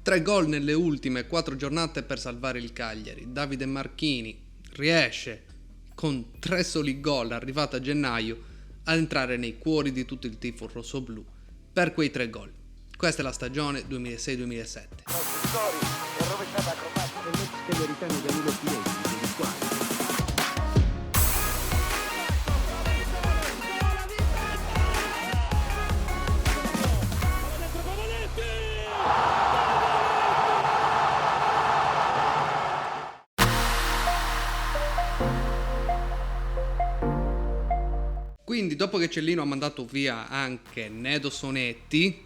3 gol nelle ultime 4 giornate per salvare il Cagliari. Davide Marchini riesce con 3 soli gol arrivato a gennaio ad entrare nei cuori di tutto il tifo rossoblu per quei 3 gol. Questa è la stagione 2006-2007. Quindi dopo che Cellino ha mandato via anche Nedo Sonetti,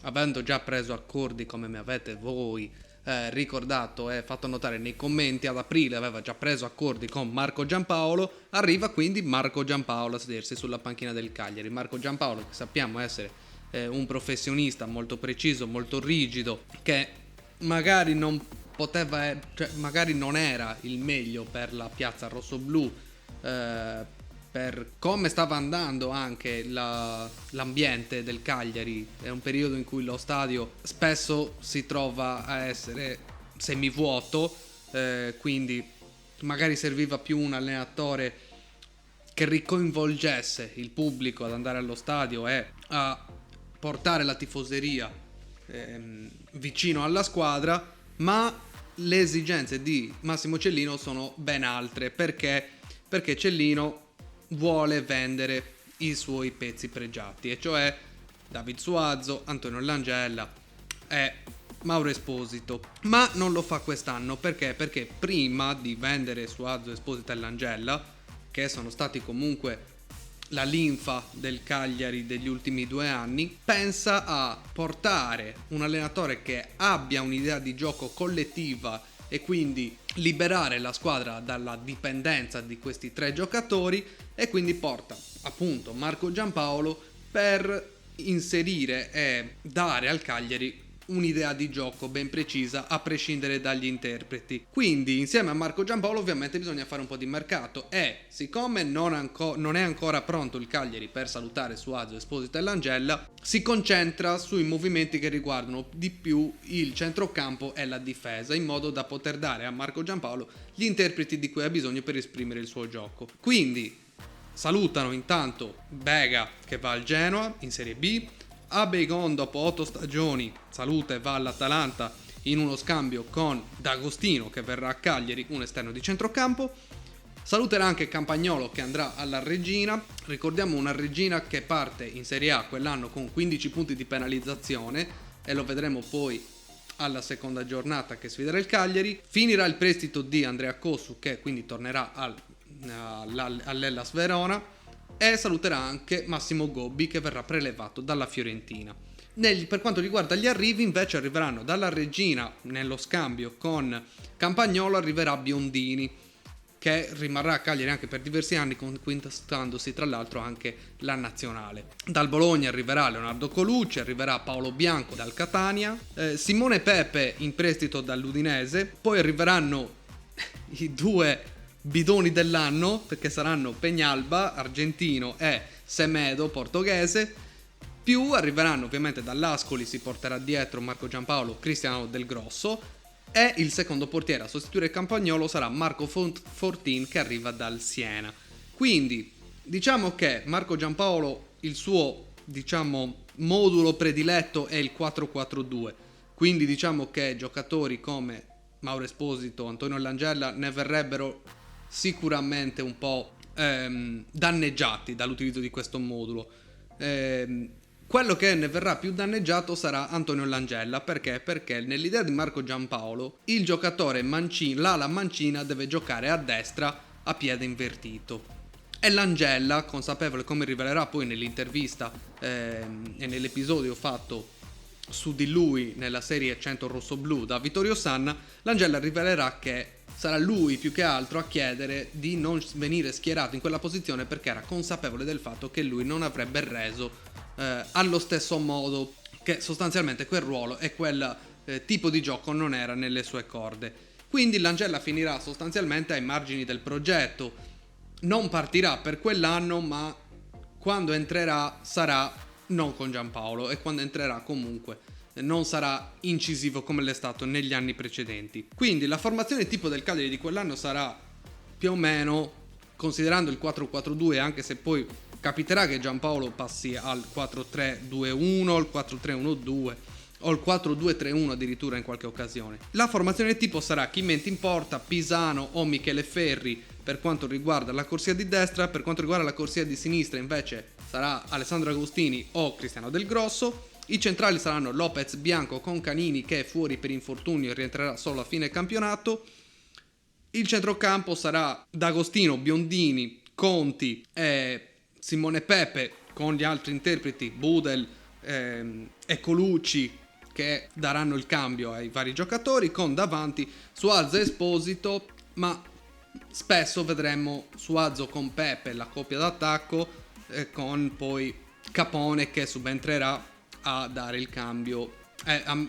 avendo già preso accordi, come mi avete voi ricordato e fatto notare nei commenti, ad aprile aveva già preso accordi con Marco Giampaolo, arriva quindi Marco Giampaolo a sedersi sulla panchina del Cagliari. Marco Giampaolo, che sappiamo essere un professionista molto preciso, molto rigido, che magari non poteva, cioè magari non era il meglio per la piazza rossoblù, per come stava andando anche l'ambiente del Cagliari. È un periodo in cui lo stadio spesso si trova a essere semivuoto, quindi magari serviva più un allenatore che ricoinvolgesse il pubblico ad andare allo stadio e a portare la tifoseria vicino alla squadra, ma le esigenze di Massimo Cellino sono ben altre, perché Cellino vuole vendere i suoi pezzi pregiati, e cioè David Suazo, Antonio Langella e Mauro Esposito. Ma non lo fa quest'anno perché prima di vendere Suazo, Esposito e Langella, che sono stati comunque la linfa del Cagliari degli ultimi 2 anni, pensa a portare un allenatore che abbia un'idea di gioco collettiva e quindi liberare la squadra dalla dipendenza di questi 3 giocatori, e quindi porta appunto Marco Giampaolo per inserire e dare al Cagliari un'idea di gioco ben precisa a prescindere dagli interpreti. Quindi insieme a Marco Giampaolo ovviamente bisogna fare un po' di mercato, e siccome non è ancora pronto il Cagliari per salutare Suazo, Esposito e Langella, si concentra sui movimenti che riguardano di più il centrocampo e la difesa, in modo da poter dare a Marco Giampaolo gli interpreti di cui ha bisogno per esprimere il suo gioco. Quindi salutano intanto Bega, che va al Genoa in Serie B. Abegon, dopo 8 stagioni, saluta e va all'Atalanta in uno scambio con D'Agostino, che verrà a Cagliari, un esterno di centrocampo. Saluterà anche Campagnolo, che andrà alla Reggina. Ricordiamo una Reggina che parte in Serie A quell'anno con 15 punti di penalizzazione, e lo vedremo poi alla seconda giornata che sfiderà il Cagliari. Finirà il prestito di Andrea Cosu, che quindi tornerà all'Hellas Verona. E saluterà anche Massimo Gobbi, che verrà prelevato dalla Fiorentina. Per quanto riguarda gli arrivi, invece, arriveranno dalla Reggina nello scambio con Campagnolo, arriverà Biondini, che rimarrà a Cagliari anche per diversi anni, conquistandosi tra l'altro anche la nazionale. Dal Bologna arriverà Leonardo Colucci, arriverà Paolo Bianco dal Catania, Simone Pepe in prestito dall'Udinese, poi arriveranno i 2 bidoni dell'anno, perché saranno Peñalba, argentino, e Semedo, portoghese. Più arriveranno ovviamente dall'Ascoli, si porterà dietro Marco Giampaolo, Cristiano Del Grosso, e il secondo portiere a sostituire Campagnolo sarà Marco Fortin, che arriva dal Siena. Quindi diciamo che Marco Giampaolo, il suo modulo prediletto è il 4-4-2, quindi diciamo che giocatori come Mauro Esposito, Antonio Langella ne verrebbero sicuramente un po' danneggiati dall'utilizzo di questo modulo. Quello che ne verrà più danneggiato sarà Antonio Langella. Perché nell'idea di Marco Giampaolo il giocatore l'ala mancina deve giocare a destra a piede invertito, e Langella, consapevole, come rivelerà poi nell'intervista e nell'episodio fatto su di lui nella serie 100 rossoblu da Vittorio Sanna, Langella rivelerà che sarà lui più che altro a chiedere di non venire schierato in quella posizione, perché era consapevole del fatto che lui non avrebbe reso allo stesso modo, che sostanzialmente quel ruolo e quel tipo di gioco non era nelle sue corde. Quindi Langella finirà sostanzialmente ai margini del progetto, non partirà per quell'anno, ma quando entrerà sarà non con Giampaolo, e quando entrerà comunque non sarà incisivo come l'è stato negli anni precedenti. Quindi la formazione tipo del Cagliari di quell'anno sarà più o meno, considerando il 4-4-2, anche se poi capiterà che Giampaolo passi al 4-3-2-1, al 4-3-1-2 o il 4-2-3-1 addirittura in qualche occasione. La formazione tipo sarà Chimenti in porta, Pisano o Michele Ferri per quanto riguarda la corsia di destra. Per quanto riguarda la corsia di sinistra invece sarà Alessandro Agostini o Cristiano Del Grosso. I centrali saranno Lopez, Bianco con Canini che è fuori per infortunio e rientrerà solo a fine campionato. Il centrocampo sarà D'Agostino, Biondini, Conti e Simone Pepe con gli altri interpreti Budel e Colucci che daranno il cambio ai vari giocatori, con davanti Suazo e Esposito, ma spesso vedremo Suazo con Pepe, la coppia d'attacco, con poi Capone che subentrerà a dare il cambio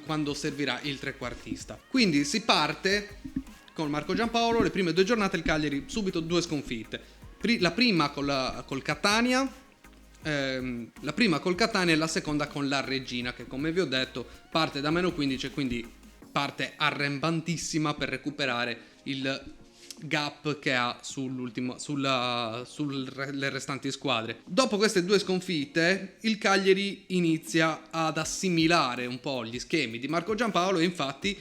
quando servirà il trequartista. Quindi si parte con Marco Giampaolo. Le prime 2 giornate il Cagliari subito 2 sconfitte. La prima col Catania, la prima col Catania e la seconda con la Reggina, che come vi ho detto parte da -15, quindi parte arrembantissima per recuperare il gap che ha sulle restanti squadre. Dopo queste 2 sconfitte il Cagliari inizia ad assimilare un po' gli schemi di Marco Giampaolo e infatti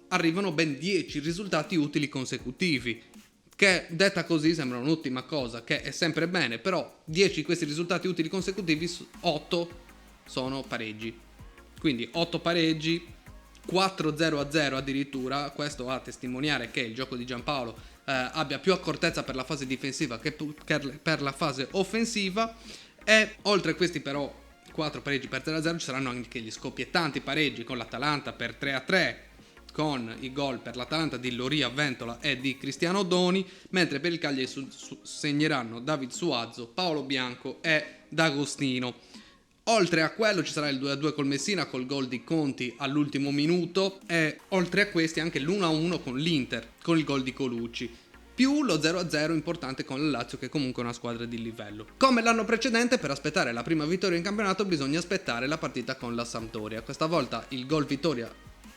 arrivano ben 10 risultati utili consecutivi, che detta così sembra un'ottima cosa, che è sempre bene, però 10 di questi risultati utili consecutivi, 8 sono pareggi. Quindi 8 pareggi, 4-0-0 addirittura. Questo a testimoniare che il gioco di Giampaolo abbia più accortezza per la fase difensiva che per la fase offensiva. E oltre a questi però 4 pareggi per 0-0 ci saranno anche gli scoppiettanti pareggi con l'Atalanta per 3-3, con i gol per l'Atalanta di Loria Ventola e di Cristiano Doni, mentre per il Cagliari segneranno David Suazo, Paolo Bianco e D'Agostino. Oltre a quello ci sarà il 2-2 col Messina col gol di Conti all'ultimo minuto, e oltre a questi anche l'1-1 con l'Inter con il gol di Colucci, più lo 0-0 importante con il Lazio, che comunque è una squadra di livello. Come l'anno precedente, per aspettare la prima vittoria in campionato bisogna aspettare la partita con la Sampdoria. Questa volta il gol vittoria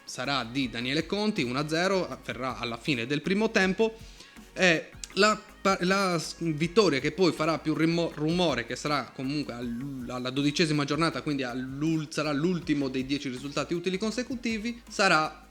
sarà di Daniele Conti, 1-0, avverrà alla fine del primo tempo, e la vittoria che poi farà più rumore, che sarà comunque alla 12ª giornata, quindi sarà l'ultimo dei 10 risultati utili consecutivi, sarà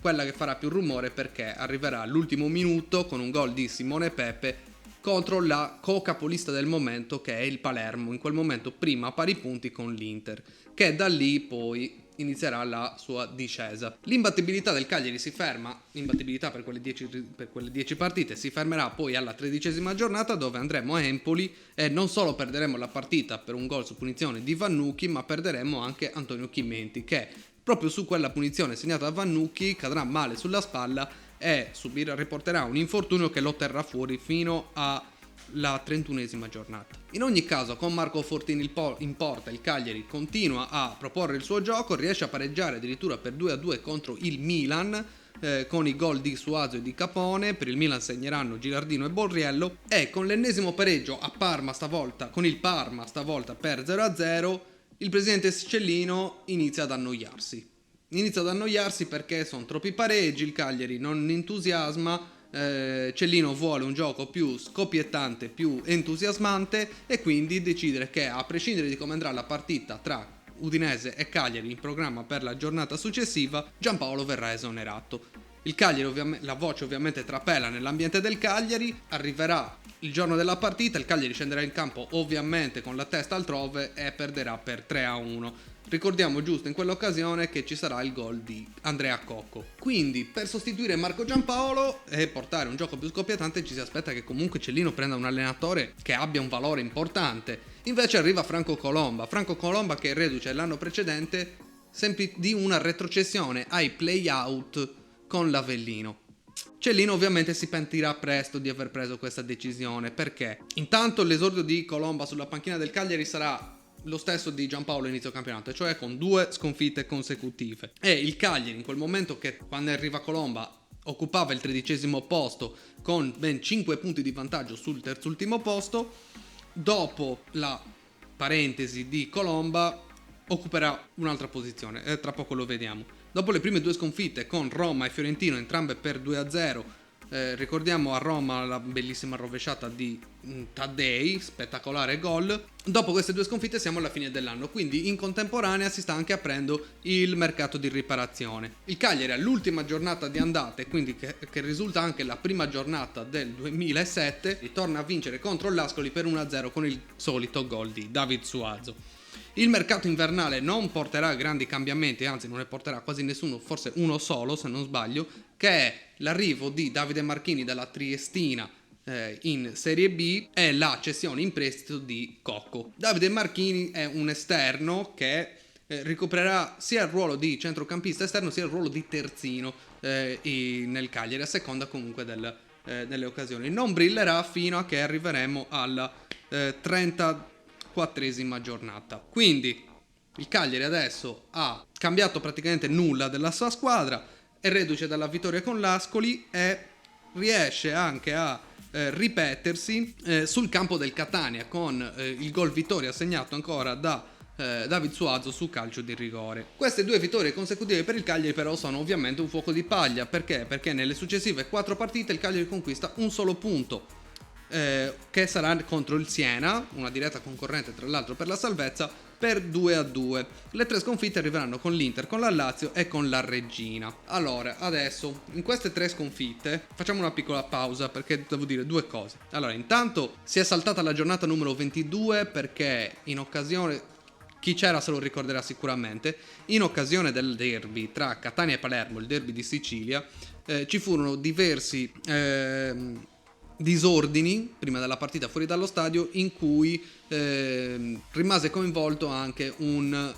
quella che farà più rumore perché arriverà all'ultimo minuto con un gol di Simone Pepe contro la co-capolista del momento, che è il Palermo, in quel momento prima a pari punti con l'Inter, che da lì poi inizierà la sua discesa. L'imbattibilità del Cagliari si ferma, l'imbattibilità per quelle 10 partite si fermerà poi alla 13ª giornata, dove andremo a Empoli e non solo perderemo la partita per un gol su punizione di Vannucchi, ma perderemo anche Antonio Chimenti, che proprio su quella punizione segnata da Vannucchi cadrà male sulla spalla e riporterà un infortunio che lo terrà fuori fino alla 31ª giornata. In ogni caso, con Marco Fortini in porta, il Cagliari continua a proporre il suo gioco, riesce a pareggiare addirittura per 2-2 contro il Milan, con i gol di Suazo e di Capone. Per il Milan segneranno Gilardino e Borriello, e con l'ennesimo pareggio con il Parma stavolta per 0-0, il presidente Scellino inizia ad annoiarsi perché sono troppi pareggi, il Cagliari non entusiasma, Cellino vuole un gioco più scoppiettante, più entusiasmante, e quindi decidere che, a prescindere di come andrà la partita tra Udinese e Cagliari in programma per la giornata successiva, Giampaolo verrà esonerato. Il Cagliari, la voce ovviamente trapela nell'ambiente del Cagliari, arriverà il giorno della partita, il Cagliari scenderà in campo ovviamente con la testa altrove e perderà per 3-1. Ricordiamo giusto in quell'occasione che ci sarà il gol di Andrea Cocco. Quindi, per sostituire Marco Giampaolo e portare un gioco più scoppiettante, ci si aspetta che comunque Cellino prenda un allenatore che abbia un valore importante. Invece arriva Franco Colomba che è reduce l'anno precedente di una retrocessione ai play-out con l'Avellino. Cellino ovviamente si pentirà presto di aver preso questa decisione, perché intanto l'esordio di Colomba sulla panchina del Cagliari sarà lo stesso di Giampaolo inizio campionato, cioè con 2 sconfitte consecutive, e il Cagliari in quel momento, che quando arriva Colomba occupava il 13° posto con ben 5 punti di vantaggio sul terzultimo posto, dopo la parentesi di Colomba occuperà un'altra posizione, tra poco lo vediamo. Dopo le prime due sconfitte con Roma e Fiorentino, entrambe per 2-0, ricordiamo a Roma la bellissima rovesciata di Taddei, spettacolare gol. Dopo queste due sconfitte siamo alla fine dell'anno, quindi in contemporanea si sta anche aprendo il mercato di riparazione. Il Cagliari all'ultima giornata di andata, e quindi che risulta anche la prima giornata del 2007, ritorna a vincere contro l'Ascoli per 1-0 con il solito gol di David Suazo. Il mercato invernale non porterà grandi cambiamenti, anzi non ne porterà quasi nessuno, forse uno solo se non sbaglio, che è l'arrivo di Davide Marchini dalla Triestina in Serie B e la cessione in prestito di Cocco. Davide Marchini è un esterno che ricoprirà sia il ruolo di centrocampista esterno sia il ruolo di terzino nel Cagliari, a seconda comunque delle occasioni. Non brillerà fino a che arriveremo alla 34esima giornata. Quindi il Cagliari adesso ha cambiato praticamente nulla della sua squadra, è reduce dalla vittoria con l'Ascoli e riesce anche a ripetersi sul campo del Catania con il gol vittoria segnato ancora da David Suazo su calcio di rigore. Queste due vittorie consecutive per il Cagliari però sono ovviamente un fuoco di paglia. Perché? Perché nelle successive 4 partite il Cagliari conquista un solo punto, che sarà contro il Siena, una diretta concorrente tra l'altro per la salvezza, per 2-2. Le 3 sconfitte arriveranno con l'Inter, con la Lazio e con la Reggina. Allora, adesso, in queste 3 sconfitte, facciamo una piccola pausa perché devo dire due cose. Allora, intanto si è saltata la giornata numero 22 perché in occasione, chi c'era se lo ricorderà sicuramente, in occasione del derby tra Catania e Palermo, il derby di Sicilia, ci furono diversi disordini prima della partita fuori dallo stadio, in cui rimase coinvolto anche un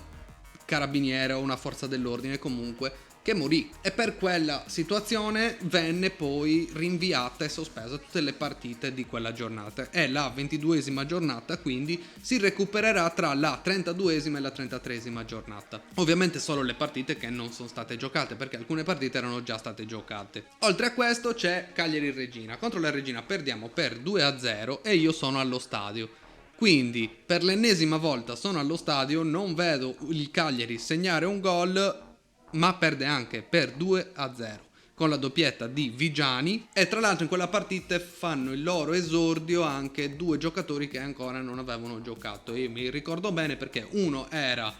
carabiniere o una forza dell'ordine comunque, che morì, e per quella situazione venne poi rinviata e sospesa tutte le partite di quella giornata. È la 22esima giornata, quindi si recupererà tra la 32esima e la 33esima giornata. Ovviamente solo le partite che non sono state giocate, perché alcune partite erano già state giocate. Oltre a questo c'è Cagliari-Regina. Contro la Regina perdiamo per 2-0 e io sono allo stadio. Quindi per l'ennesima volta sono allo stadio, non vedo il Cagliari segnare un gol, ma perde anche per 2-0 con la doppietta di Vigiani. E tra l'altro in quella partita fanno il loro esordio anche 2 giocatori che ancora non avevano giocato. Io mi ricordo bene perché uno era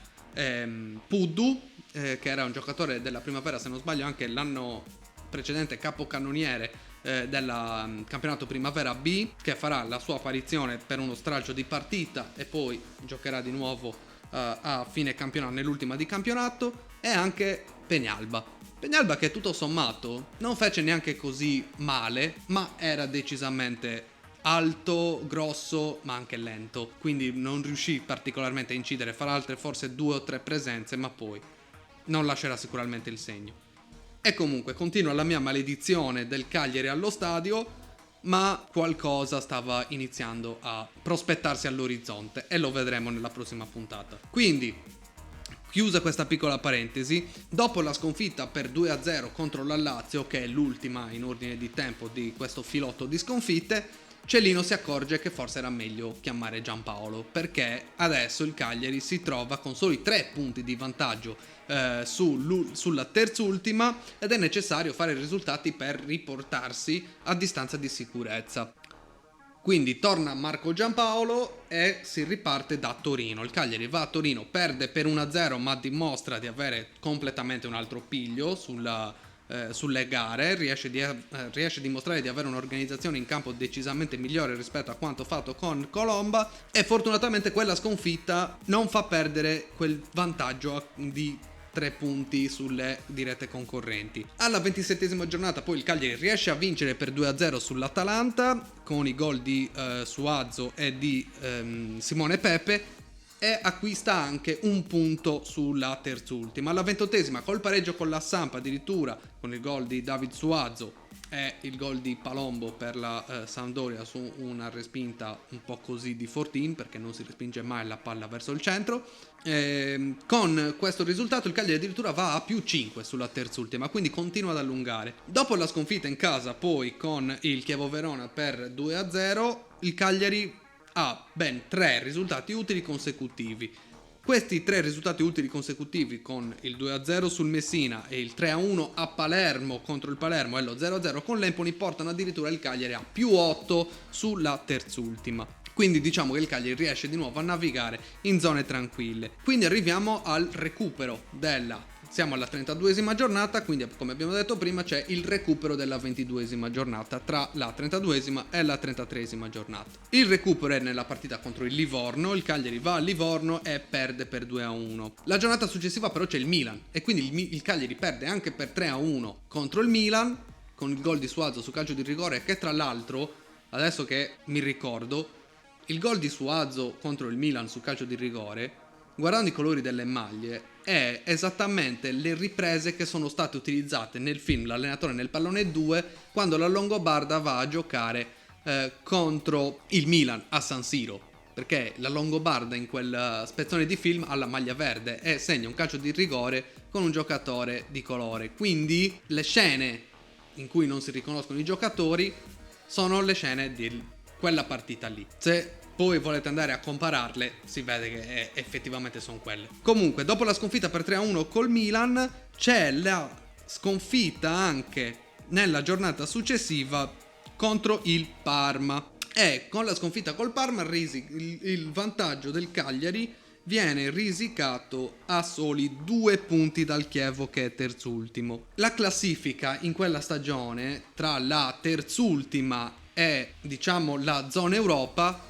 Puddu, che era un giocatore della Primavera, se non sbaglio anche l'anno precedente capocannoniere del campionato Primavera B, che farà la sua apparizione per uno stralcio di partita e poi giocherà di nuovo a fine campionato, nell'ultima di campionato. E anche Peñalba che tutto sommato non fece neanche così male, ma era decisamente alto, grosso, ma anche lento, quindi non riuscì particolarmente a incidere. Farà altre forse 2 o 3 presenze, ma poi non lascerà sicuramente il segno. E comunque continua la mia maledizione del Cagliari allo stadio, ma qualcosa stava iniziando a prospettarsi all'orizzonte e lo vedremo nella prossima puntata. Quindi, chiusa questa piccola parentesi, dopo la sconfitta per 2-0 contro la Lazio, che è l'ultima in ordine di tempo di questo filotto di sconfitte, Cellino si accorge che forse era meglio chiamare Giampaolo, perché adesso il Cagliari si trova con soli 3 punti di vantaggio sulla terzultima ed è necessario fare risultati per riportarsi a distanza di sicurezza. Quindi torna Marco Giampaolo e si riparte da Torino. Il Cagliari va a Torino, perde per 1-0, ma dimostra di avere completamente un altro piglio sulle gare, riesce a dimostrare di avere un'organizzazione in campo decisamente migliore rispetto a quanto fatto con Colomba, e fortunatamente quella sconfitta non fa perdere quel vantaggio di 3 punti sulle dirette concorrenti. Alla 27esima giornata poi il Cagliari riesce a vincere per 2-0 sull'Atalanta con i gol di Suazo e di Simone Pepe, e acquista anche un punto sulla terzultima. Alla 28esima col pareggio con la Samp, addirittura con il gol di David Suazo e il gol di Palombo per la Sampdoria su una respinta un po' così di Fortin, perché non si respinge mai la palla verso il centro. Con questo risultato il Cagliari addirittura va a più 5 sulla terzultima, quindi continua ad allungare. Dopo la sconfitta in casa poi con il Chievo Verona per 2-0, il Cagliari ha ben 3 risultati utili consecutivi. Questi 3 risultati utili consecutivi, con il 2-0 sul Messina e il 3-1 a Palermo contro il Palermo e lo 0-0 con l'Empoli, portano addirittura il Cagliari a +8 sulla terzultima. Quindi diciamo che il Cagliari riesce di nuovo a navigare in zone tranquille. Quindi arriviamo al recupero siamo alla 32esima giornata, quindi come abbiamo detto prima c'è il recupero della 22esima giornata tra la 32esima e la 33esima giornata. Il recupero è nella partita contro il Livorno, il Cagliari va a Livorno e perde per 2-1. La giornata successiva però c'è il Milan e quindi il Cagliari perde anche per 3-1 contro il Milan, con il gol di Suazo su calcio di rigore, che tra l'altro, adesso che mi ricordo, il gol di Suazo contro il Milan su calcio di rigore, guardando i colori delle maglie, è esattamente le riprese che sono state utilizzate nel film L'allenatore nel pallone 2, quando la Longobarda va a giocare contro il Milan a San Siro, perché la Longobarda in quel spezzone di film ha la maglia verde e segna un calcio di rigore con un giocatore di colore. Quindi le scene in cui non si riconoscono i giocatori sono le scene di quella partita lì. Se poi volete andare a compararle, si vede che effettivamente sono quelle. Comunque, dopo la sconfitta per 3-1 col Milan, c'è la sconfitta anche nella giornata successiva contro il Parma. E con la sconfitta col Parma il vantaggio del Cagliari viene risicato a soli 2 punti dal Chievo, che è terzultimo. La classifica in quella stagione tra la terzultima e diciamo la zona Europa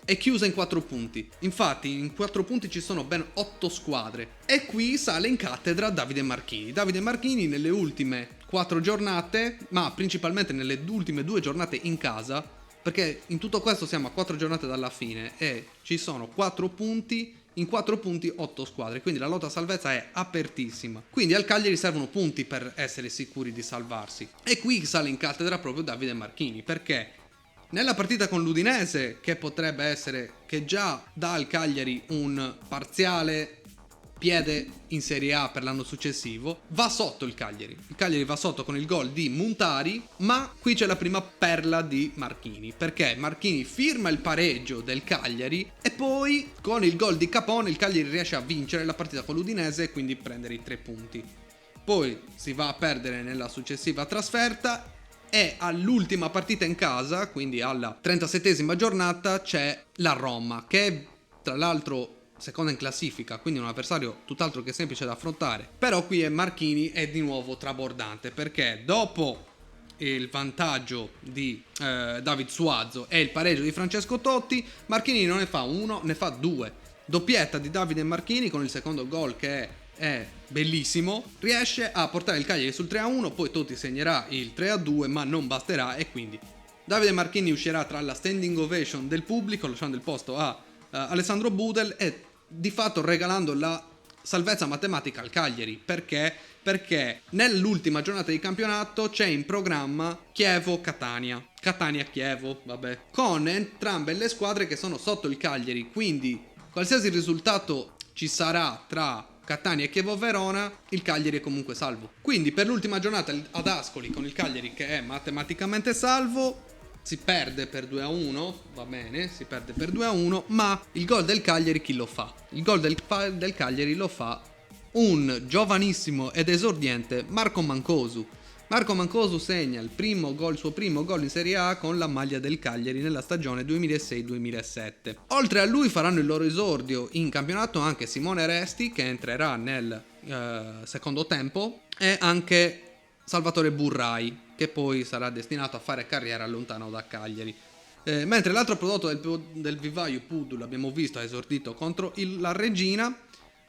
è chiusa in 4 punti. Infatti in 4 punti ci sono ben 8 squadre. E qui sale in cattedra Davide Marchini. Davide Marchini nelle ultime 4 giornate, ma principalmente nelle ultime 2 giornate in casa, perché in tutto questo siamo a 4 giornate dalla fine e ci sono 4 punti, in 4 punti 8 squadre, quindi la lotta a salvezza è apertissima. Quindi al Cagliari servono punti per essere sicuri di salvarsi. E qui sale in cattedra proprio Davide Marchini, perché nella partita con l'Udinese, che potrebbe essere, che già dà al Cagliari un parziale piede in Serie A per l'anno successivo, va sotto il Cagliari. Il Cagliari va sotto con il gol di Muntari, ma qui c'è la prima perla di Marchini, perché Marchini firma il pareggio del Cagliari e poi con il gol di Capone il Cagliari riesce a vincere la partita con l'Udinese e quindi prendere i 3 punti. Poi si va a perdere nella successiva trasferta e all'ultima partita in casa, quindi alla 37esima giornata, c'è la Roma, che è tra l'altro seconda in classifica, quindi un avversario tutt'altro che semplice da affrontare. Però qui Marchini è di nuovo trabordante, perché dopo il vantaggio di David Suazo e il pareggio di Francesco Totti, Marchini non ne fa uno, ne fa 2. Doppietta di Davide Marchini con il secondo gol che è bellissimo, riesce a portare il Cagliari sul 3-1, poi Totti segnerà il 3-2, ma non basterà e quindi Davide Marchini uscirà tra la standing ovation del pubblico, lasciando il posto a Alessandro Budel e di fatto regalando la salvezza matematica al Cagliari. Perché nell'ultima giornata di campionato c'è in programma Chievo-Catania, Catania-Chievo, vabbè, con entrambe le squadre che sono sotto il Cagliari, quindi qualsiasi risultato ci sarà tra Catania e Chievo-Verona, il Cagliari è comunque salvo. Quindi per l'ultima giornata ad Ascoli, con il Cagliari che è matematicamente salvo, si perde per 2-1, va bene, si perde per 2-1, ma il gol del Cagliari chi lo fa? Il gol del Cagliari lo fa un giovanissimo ed esordiente Marco Mancosu. Marco Mancosu segna il suo primo gol in Serie A con la maglia del Cagliari nella stagione 2006-2007. Oltre a lui faranno il loro esordio in campionato anche Simone Resti, che entrerà nel secondo tempo, e anche Salvatore Burrai, che poi sarà destinato a fare carriera lontano da Cagliari. Mentre l'altro prodotto del vivaio Pudul, abbiamo visto, ha esordito contro la Regina,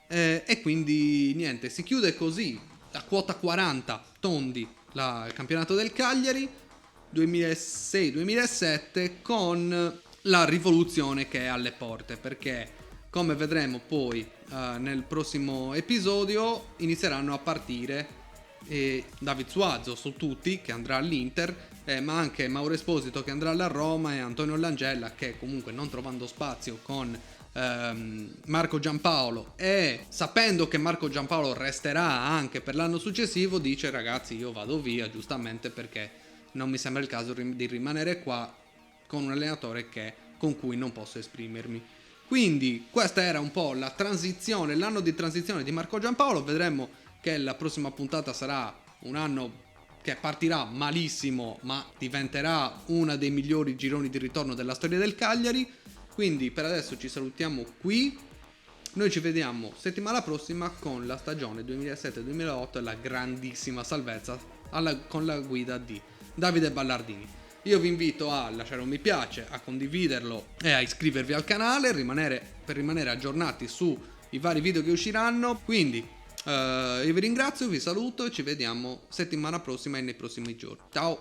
e quindi niente, si chiude così a quota 40 tondi il campionato del Cagliari 2006-2007, con la rivoluzione che è alle porte, perché come vedremo poi nel prossimo episodio inizieranno a partire David Suazo su tutti, che andrà all'Inter, ma anche Mauro Esposito che andrà alla Roma, e Antonio Langella che comunque, non trovando spazio con Marco Giampaolo e sapendo che Marco Giampaolo resterà anche per l'anno successivo, dice: ragazzi, io vado via, giustamente, perché non mi sembra il caso di rimanere qua con un allenatore con cui non posso esprimermi. Quindi questa era un po' la transizione, l'anno di transizione di Marco Giampaolo. Vedremo che la prossima puntata sarà un anno che partirà malissimo, ma diventerà uno dei migliori gironi di ritorno della storia del Cagliari. Quindi per adesso ci salutiamo qui. Noi ci vediamo settimana prossima con la stagione 2007-2008 e la grandissima salvezza con la guida di Davide Ballardini. Io vi invito a lasciare un mi piace, a condividerlo e a iscrivervi al canale per rimanere aggiornati sui vari video che usciranno. Quindi io vi ringrazio, vi saluto e ci vediamo settimana prossima e nei prossimi giorni. Ciao!